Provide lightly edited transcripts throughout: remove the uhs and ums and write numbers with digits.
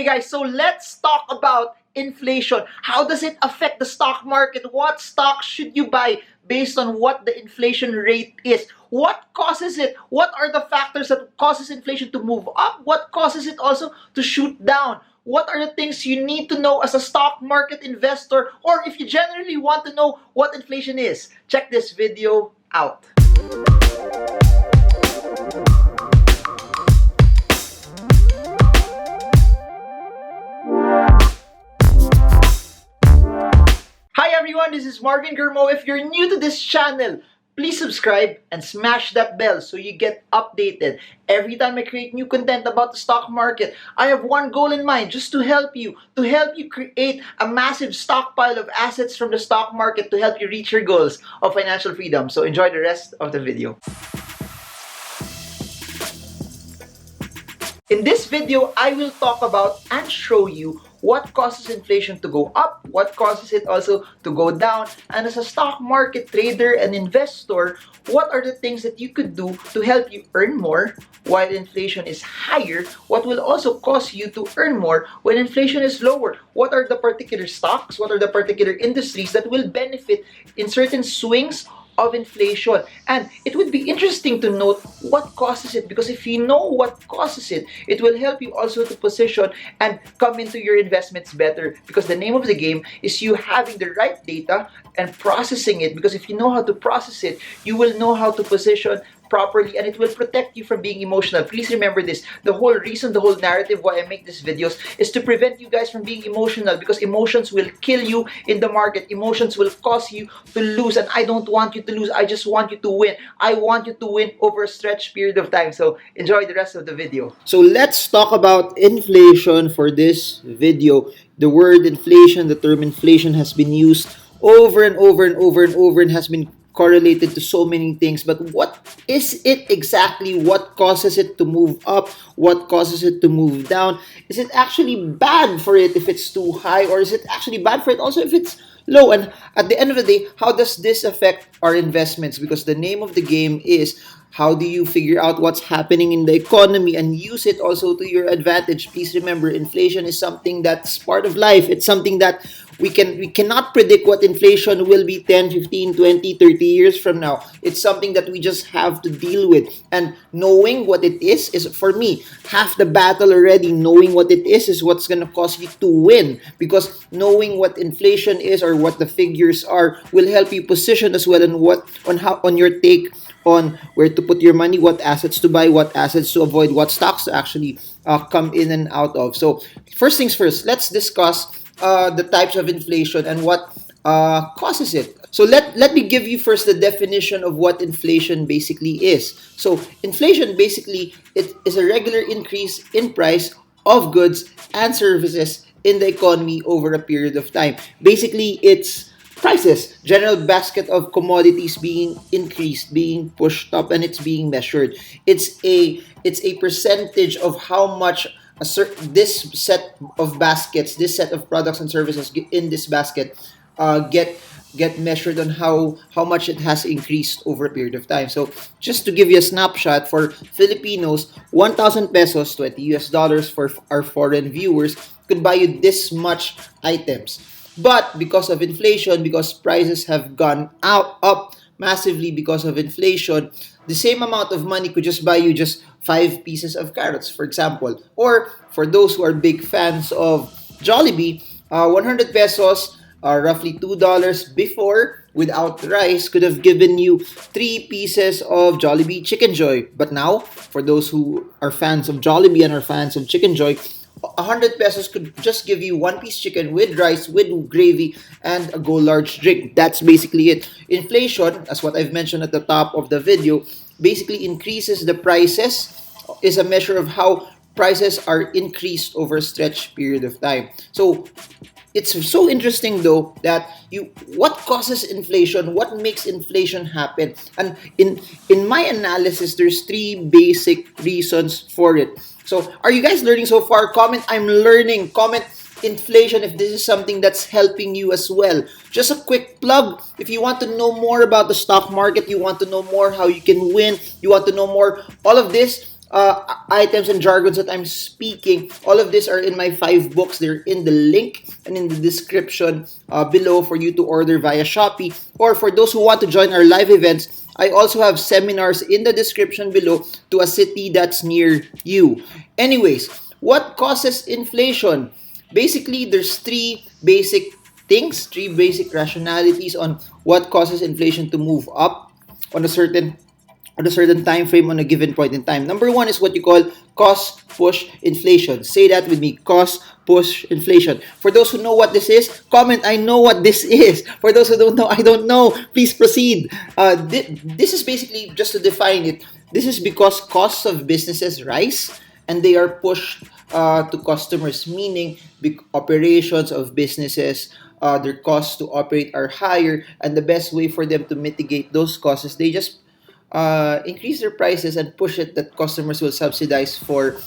Okay guys, so let's talk about inflation. How does it affect the stock market? What stocks should you buy based on what the inflation rate is? What causes it? What are the factors that causes inflation to move up? What causes it also to shoot down? What are the things you need to know as a stock market investor, or if you generally want to know what inflation is? Check this video out. Hi everyone, this is Marvin Germo. If you're new to this channel, please subscribe and smash that bell so you get updated. Every time I create new content about the stock market, I have one goal in mind, just to help you create a massive stockpile of assets from the stock market to help you reach your goals of financial freedom. So enjoy the rest of the video. In this video, I will talk about and show you what causes inflation to go up, what causes it also to go down, and as a stock market trader and investor, what are the things that you could do to help you earn more while inflation is higher, what will also cause you to earn more when inflation is lower, what are the particular stocks, what are the particular industries that will benefit in certain swings of inflation. And it would be interesting to note what causes it, because if you know what causes it, it will help you also to position and come into your investments better, because the name of the game is you having the right data and processing it, because if you know how to process it, you will know how to position properly and it will protect you from being emotional. Please remember this, the whole reason, the whole narrative why I make these videos is to prevent you guys from being emotional, because emotions will kill you in the market. Emotions will cause you to lose, and I don't want you to lose. I just want you to win. I want you to win over a stretched period of time. So enjoy the rest of the video. So let's talk about inflation for this video. The word inflation, the term inflation has been used over and over and over and over and has been correlated to so many things. But what is it exactly? What causes it to move up? What causes it to move down? Is it actually bad for it if it's too high, or is it actually bad for it also if it's low? And at the end of the day, how does this affect our investments? Because the name of the game is, how do you figure out what's happening in the economy and use it also to your advantage? Please remember, inflation is something that's part of life. It's something that we cannot predict what inflation will be 10, 15, 20, 30 years from now. It's something that we just have to deal with. And knowing what it is for me, half the battle already. Knowing what it is what's going to cause you to win. Because knowing what inflation is or what the figures are will help you position as well on your take on where to put your money, what assets to buy, what assets to avoid, what stocks to actually come in and out of. So first things first, let's discuss the types of inflation and what causes it. So let me give you first the definition of what inflation basically is. So inflation basically, it is a regular increase in price of goods and services in the economy over a period of time. Basically, it's prices, general basket of commodities being increased, being pushed up, and it's being measured. It's a percentage of how much this set of baskets, this set of products and services in this basket get measured on how much it has increased over a period of time. So just to give you a snapshot for Filipinos, 1,000 pesos, $20 for our foreign viewers, could buy you this much items. But because of inflation, because prices have gone up massively because of inflation, the same amount of money could just buy you just 5 pieces of carrots, for example. Or for those who are big fans of Jollibee, 100 pesos, roughly $2 before, without rice, could have given you 3 pieces of Jollibee Chicken Joy. But now, for those who are fans of Jollibee and are fans of Chicken Joy, 100 pesos could just give you 1 piece chicken with rice, with gravy, and a Go Large drink. That's basically it. Inflation, as what I've mentioned at the top of the video, basically increases the prices, is a measure of how prices are increased over a stretched period of time. So it's so interesting though that what causes inflation, what makes inflation happen, and in my analysis, there's 3 basic reasons for it. So are you guys learning so far? Comment, I'm learning. Comment inflation if this is something that's helping you as well. Just a quick plug, if you want to know more about the stock market, you want to know more how you can win, you want to know more all of this, items and jargons that I'm speaking, all of these are in my 5 books. They're in the link and in the description below for you to order via Shopee. Or for those who want to join our live events, I also have seminars in the description below to a city that's near you. Anyways, what causes inflation? Basically, there's three basic rationalities on what causes inflation to move up on a certain time frame on a given point in time. Number one is what you call cost push inflation. Say that with me, cost push inflation. For those who know what this is, comment I know what this is. For those who don't know, I don't know. Please proceed. This is basically just to define it. This is because costs of businesses rise and they are pushed to customers, meaning operations of businesses, their costs to operate are higher, and the best way for them to mitigate those costs is they just increase their prices and push it that customers will subsidize for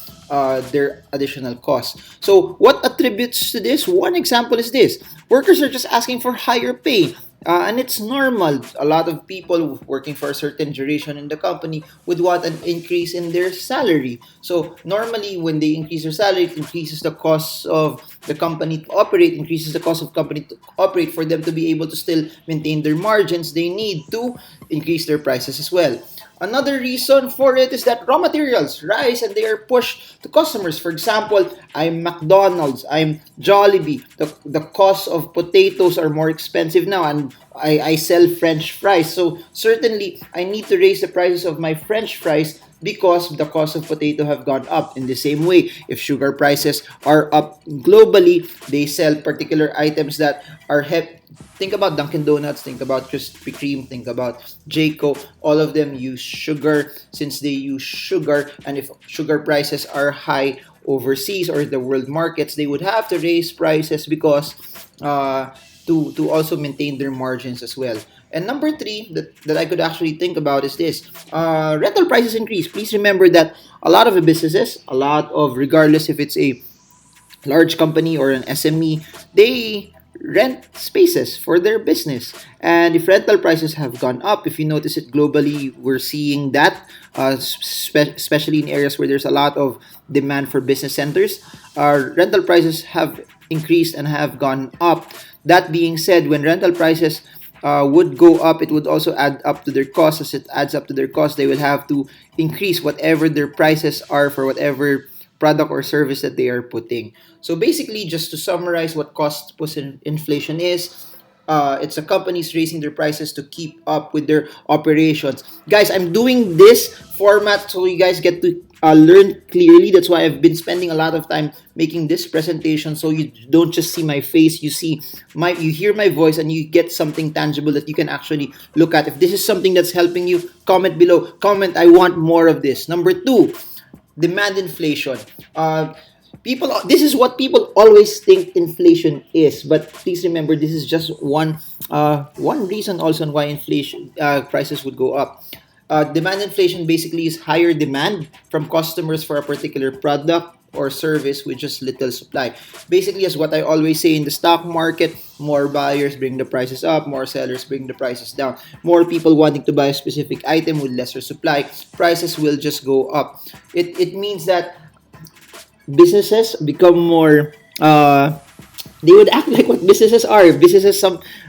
their additional costs. So, what attributes to this? One example is this: workers are just asking for higher pay. And it's normal. A lot of people working for a certain duration in the company would want an increase in their salary. So normally, when they increase their salary, it increases the cost of the company to operate, increases the cost of company to operate. For them to be able to still maintain their margins, they need to increase their prices as well. Another reason for it is that raw materials rise and they are pushed to customers. For example, I'm McDonald's, I'm Jollibee. The cost of potatoes are more expensive now, and I sell French fries. So certainly, I need to raise the prices of my French fries because the cost of potato have gone up. In the same way, if sugar prices are up globally, they sell particular items that are think about Dunkin' Donuts, think about Krispy Kreme, think about Jayco. All of them use sugar. Since they use sugar, and if sugar prices are high overseas or the world markets, they would have to raise prices because to also maintain their margins as well. And number three that I could actually think about is this: rental prices increase. Please remember that a lot of the businesses, regardless if it's a large company or an SME, they rent spaces for their business. And if rental prices have gone up, if you notice it globally, we're seeing that, especially in areas where there's a lot of demand for business centers, rental prices have increased and have gone up. That being said, when rental prices would go up, it would also add up to their costs. As it adds up to their costs, they will have to increase whatever their prices are for whatever product or service that they are putting. So basically, just to summarize what cost push inflation is, it's a companies raising their prices to keep up with their operations. Guys, I'm doing this format so you guys get to learn clearly. That's why I've been spending a lot of time making this presentation, so you don't just see my face, you hear my voice, and you get something tangible that you can actually look at. If this is something that's helping you, comment below. Comment, I want more of this. Number two, demand inflation. This is what people always think inflation is, but please remember, this is just one reason also on why inflation prices would go up. Demand inflation basically is higher demand from customers for a particular product or service with just little supply. Basically, as what I always say in the stock market, more buyers bring the prices up, more sellers bring the prices down. More people wanting to buy a specific item with lesser supply, prices will just go up. It means that businesses become more they would act like what businesses are. Businesses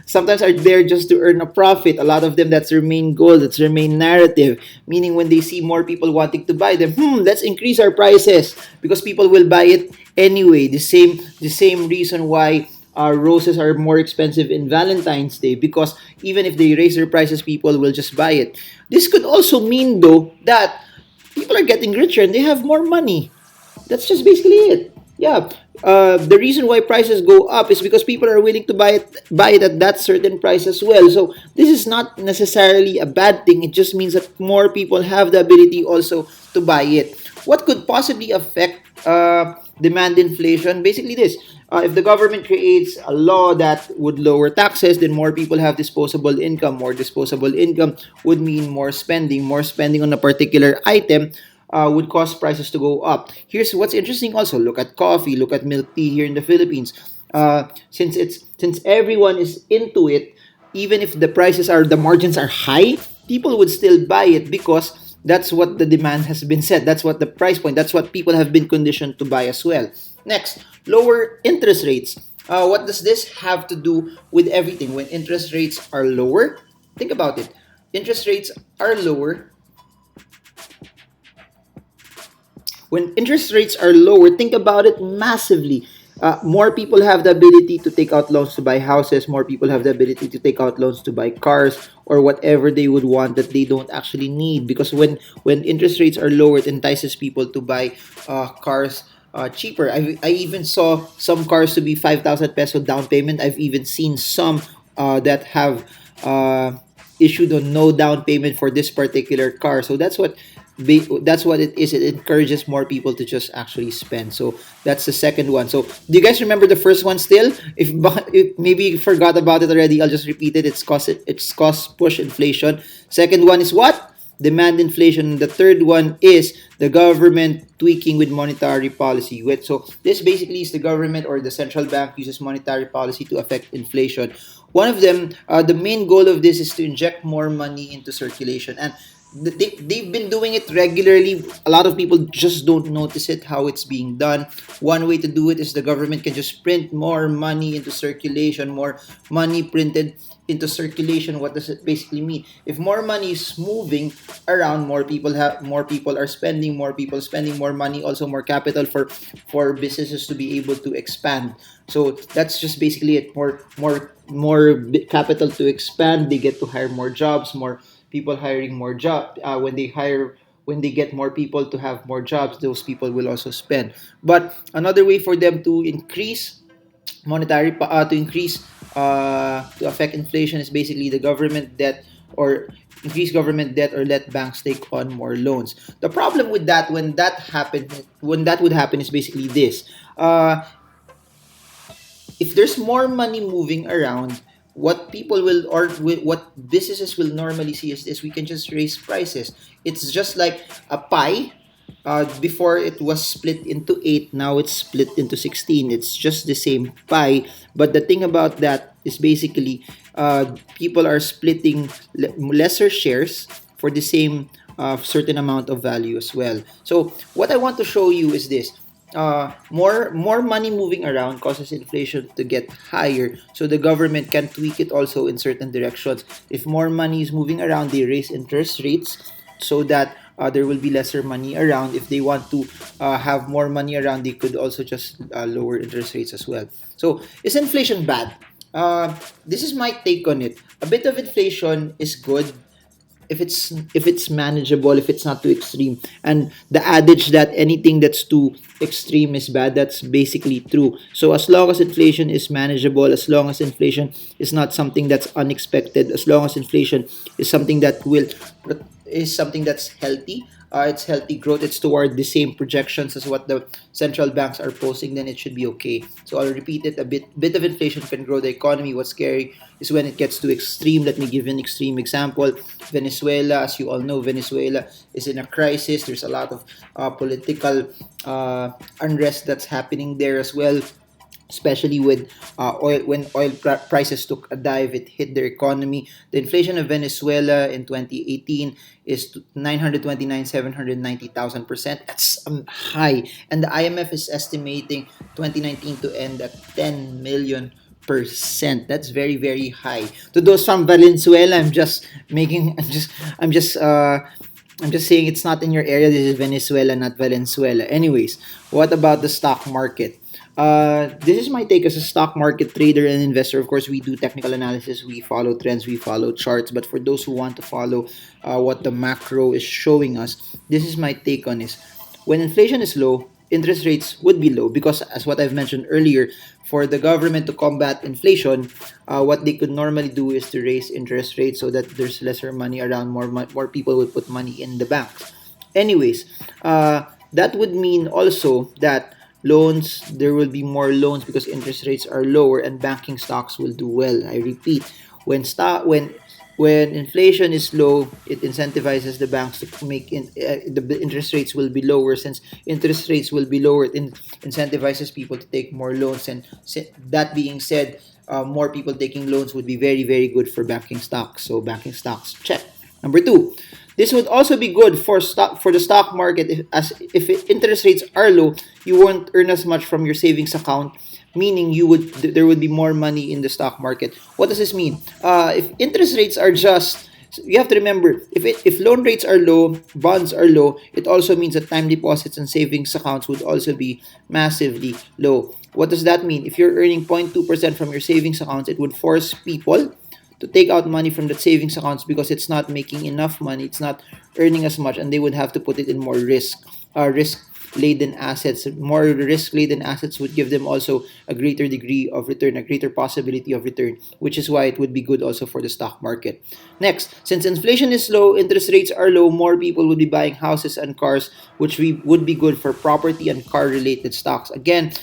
sometimes are there just to earn a profit. A lot of them, that's their main goal, that's their main narrative. Meaning when they see more people wanting to buy them, let's increase our prices because people will buy it anyway. The same reason why roses are more expensive in Valentine's Day, because even if they raise their prices, people will just buy it. This could also mean though that people are getting richer and they have more money. That's just basically it. Yeah. The reason why prices go up is because people are willing to buy it at that certain price as well. So this is not necessarily a bad thing. It just means that more people have the ability also to buy it. What could possibly affect demand inflation? Basically this. If the government creates a law that would lower taxes, then more people have disposable income. More disposable income would mean more spending. More spending on a particular item would cause prices to go up. Here's what's interesting also. Look at coffee, look at milk tea here in the Philippines. Since everyone is into it, even if the margins are high, people would still buy it because that's what the demand has been set. That's what the price point. That's what people have been conditioned to buy as well. Next, lower interest rates. What does this have to do with everything? When interest rates are lower, think about it. Interest rates are lower. When interest rates are lower, think about it massively. More people have the ability to take out loans to buy houses. More people have the ability to take out loans to buy cars or whatever they would want that they don't actually need. Because when interest rates are lower, it entices people to buy cars cheaper. I even saw some cars to be 5,000 peso down payment. I've even seen some that have issued on no down payment for this particular car. So that's what it is. It encourages more people to just actually spend. So that's the second one. So do you guys remember the first one still? If maybe you forgot about it already, I'll just repeat it. It's cost push inflation. Second one is what? Demand inflation. The third one is the government tweaking with monetary policy. So this basically is the government or the central bank uses monetary policy to affect inflation. One of them, the main goal of this is to inject more money into circulation, and they've been doing it regularly. A lot of people just don't notice it, how it's being done. One way to do it is the government can just print more money into circulation, more money printed into circulation. What does it basically mean? If more money is moving around, more people are spending, more people spending more money, also more capital for businesses to be able to expand. So that's just basically it. More capital to expand. They get to hire more jobs, more people hiring more job. When they get more people to have more jobs, those people will also spend. But another way for them to increase to increase to affect inflation is basically the government debt, or increase government debt, or let banks take on more loans. The problem with that, when that would happen, is basically this. If there's more money moving around, what people will, or what businesses will normally see is this: we can just raise prices. It's just like a pie. Before it was split into 8, now it's split into 16. It's just the same pie, but the thing about that is basically people are splitting lesser shares for the same certain amount of value as well. So what I want to show you is this: more money moving around causes inflation to get higher. So the government can tweak it also in certain directions. If more money is moving around, they raise interest rates so that there will be lesser money around. If they want to have more money around, they could also just lower interest rates as well. So is inflation bad? This is my take on it. A bit of inflation is good if it's manageable, if it's not too extreme. And the adage that anything that's too extreme is bad, that's basically true. So as long as inflation is manageable, as long as inflation is not something that's unexpected, as long as inflation is something that's healthy, it's healthy growth, it's toward the same projections as what the central banks are posting, then it should be okay. So I'll repeat it: a bit of inflation can grow the economy. What's scary is when it gets too extreme. Let me give an extreme example. Venezuela, as you all know, Venezuela is in a crisis. There's a lot of political unrest that's happening there as well, especially with oil. When prices took a dive, it hit their economy. The inflation of Venezuela in 2018 is 929,790,000%. That's high, and the IMF is estimating 2019 to end at 10 million percent. That's very very high. To those from Venezuela, I'm just saying it's not in your area. This is Venezuela, not Valenzuela. Anyways, what about the stock market? This is my take as a stock market trader and investor. Of course, we do technical analysis, we follow trends, we follow charts. But for those who want to follow what the macro is showing us, this is my take on this. When inflation is low, interest rates would be low, because as what I've mentioned earlier, for the government to combat inflation, what they could normally do is to raise interest rates so that there's lesser money around, more people would put money in the banks. Anyways, that would mean also that there will be more loans because interest rates are lower, and banking stocks will do well. I repeat, when inflation is low, it incentivizes the banks to the interest rates will be lower. Since interest rates will be lower, it incentivizes people to take more loans. And that being said, more people taking loans would be very very good for banking stocks. So banking stocks, check. Number two, this would also be good for the stock market if interest rates are low, you won't earn as much from your savings account, meaning there would be more money in the stock market. What does this mean? If interest rates are just, you have to remember, if loan rates are low, bonds are low, it also means that time deposits and savings accounts would also be massively low. What does that mean? If you're earning 0.2% from your savings accounts, it would force people to take out money from the savings accounts because it's not making enough money, it's not earning as much, and they would have to put it in more risk laden assets. More risk laden assets would give them also a greater degree of return, a greater possibility of return, which is why it would be good also for the stock market. Next, since inflation is low, interest rates are low, more people would be buying houses and cars, which would be good for property and car related stocks. Again,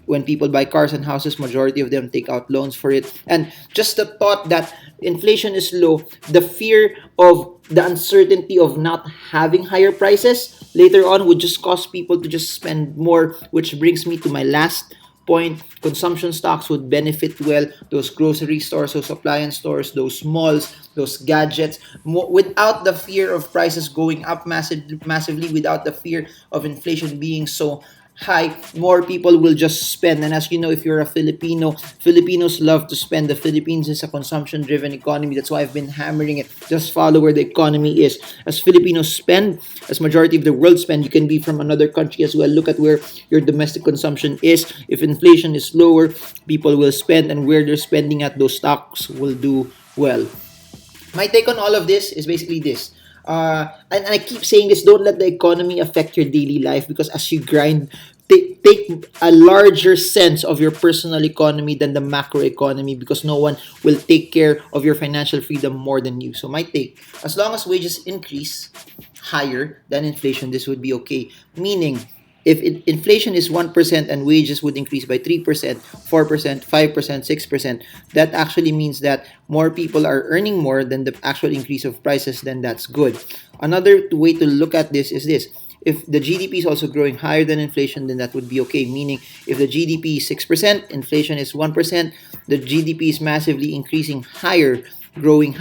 when people buy cars and houses, majority of them take out loans for it. And just the thought that inflation is low, the fear of the uncertainty of not having higher prices later on would just cause people to just spend more, which brings me to my last point. Consumption stocks would benefit well. Those grocery stores, those appliance stores, those malls, those gadgets, without the fear of prices going up massively, without the fear of inflation being so high, more people will just spend. And as you know, if you're a Filipino, Filipinos love to spend. The Philippines is a consumption-driven economy. That's why I've been hammering it. Just follow where the economy is. As Filipinos spend, as majority of the world spend, you can be from another country as well. Look at where your domestic consumption is. If inflation is lower, people will spend, and where they're spending at, those stocks will do well. My take on all of this is basically this. And I keep saying this, don't let the economy affect your daily life, because as you grind, take a larger sense of your personal economy than the macro economy, because no one will take care of your financial freedom more than you. So my take, as long as wages increase higher than inflation, this would be okay. Meaning, if inflation is 1% and wages would increase by 3%, 4%, 5%, 6%, that actually means that more people are earning more than the actual increase of prices, then that's good. Another way to look at this is this. If the GDP is also growing higher than inflation, then that would be okay. Meaning, if the GDP is 6%, inflation is 1%, the GDP is massively increasing higher, growing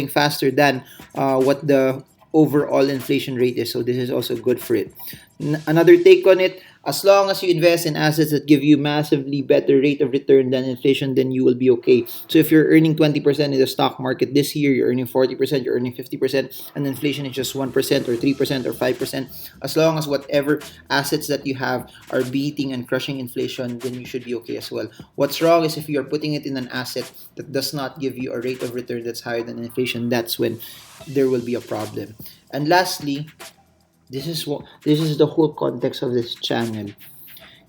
faster than what the overall inflation rate is. So this is also good for it. Another take on it, as long as you invest in assets that give you massively better rate of return than inflation, then you will be okay. So if you're earning 20% in the stock market this year, you're earning 40%, you're earning 50%, and inflation is just 1% or 3% or 5%, as long as whatever assets that you have are beating and crushing inflation, then you should be okay as well. What's wrong is if you're putting it in an asset that does not give you a rate of return that's higher than inflation, that's when there will be a problem. And lastly, this is the whole context of this channel.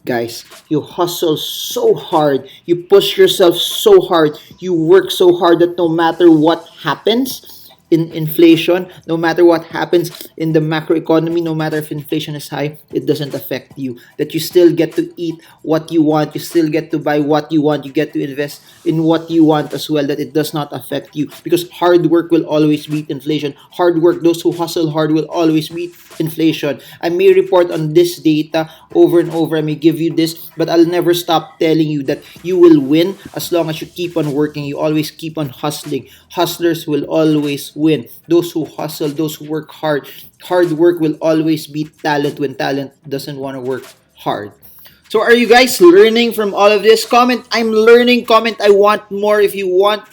Guys, you hustle so hard, you push yourself so hard, you work so hard that no matter what happens in inflation, no matter what happens in the macroeconomy, no matter if inflation is high, it doesn't affect you. That you still get to eat what you want, you still get to buy what you want, you get to invest in what you want as well, that it does not affect you. Because hard work will always beat inflation. Hard work, those who hustle hard will always beat inflation. I may report on this data over and over, I may give you this, but I'll never stop telling you that you will win as long as you keep on working, you always keep on hustling. Hustlers will always win. Those who hustle, those who work hard, hard work will always beat talent when talent doesn't want to work hard. So are you guys learning from all of this? Comment, I'm learning. Comment, I want more. If you want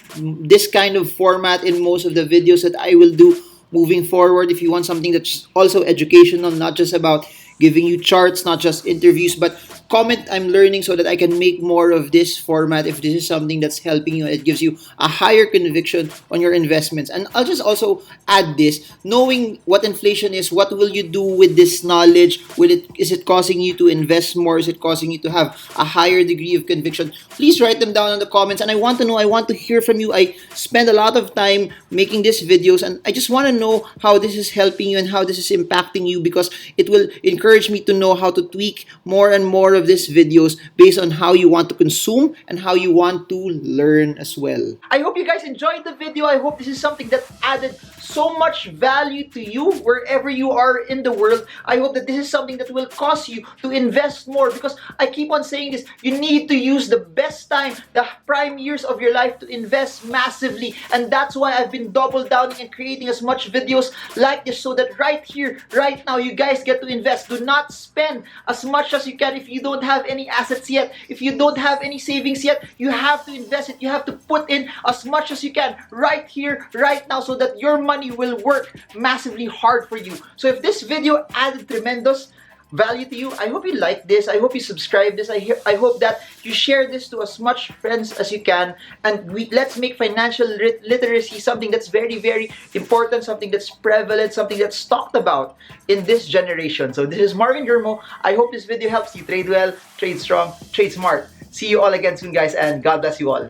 this kind of format in most of the videos that I will do moving forward, if you want something that's also educational, not just about giving you charts, not just interviews, but comment, I'm learning, so that I can make more of this format if this is something that's helping you and it gives you a higher conviction on your investments. And I'll just also add this, knowing what inflation is, what will you do with this knowledge? Is it causing you to invest more? Is it causing you to have a higher degree of conviction? Please write them down in the comments, and I want to know, I want to hear from you. I spend a lot of time making these videos, and I just want to know how this is helping you and how this is impacting you, because it will encourage encouraged me to know how to tweak more and more of these videos based on how you want to consume and how you want to learn as well. I hope you guys enjoyed the video. I hope this is something that added so much value to you wherever you are in the world. I hope that this is something that will cause you to invest more, because I keep on saying this, you need to use the best time, the prime years of your life, to invest massively. And that's why I've been double downing and creating as much videos like this, so that right here, right now, you guys get to invest. Do not spend as much as you can if you don't have any assets yet, if you don't have any savings yet. You have to invest it. You have to put in as much as you can right here, right now, so that your money will work massively hard for you. So if this video added tremendous value to you, I hope you like this. I hope you subscribe this. I hope that you share this to as much friends as you can, and let's make financial literacy something that's very, very important, something that's prevalent, something that's talked about in this generation. So this is Marvin Germo. I hope this video helps you trade well, trade strong, trade smart. See you all again soon, guys, and God bless you all.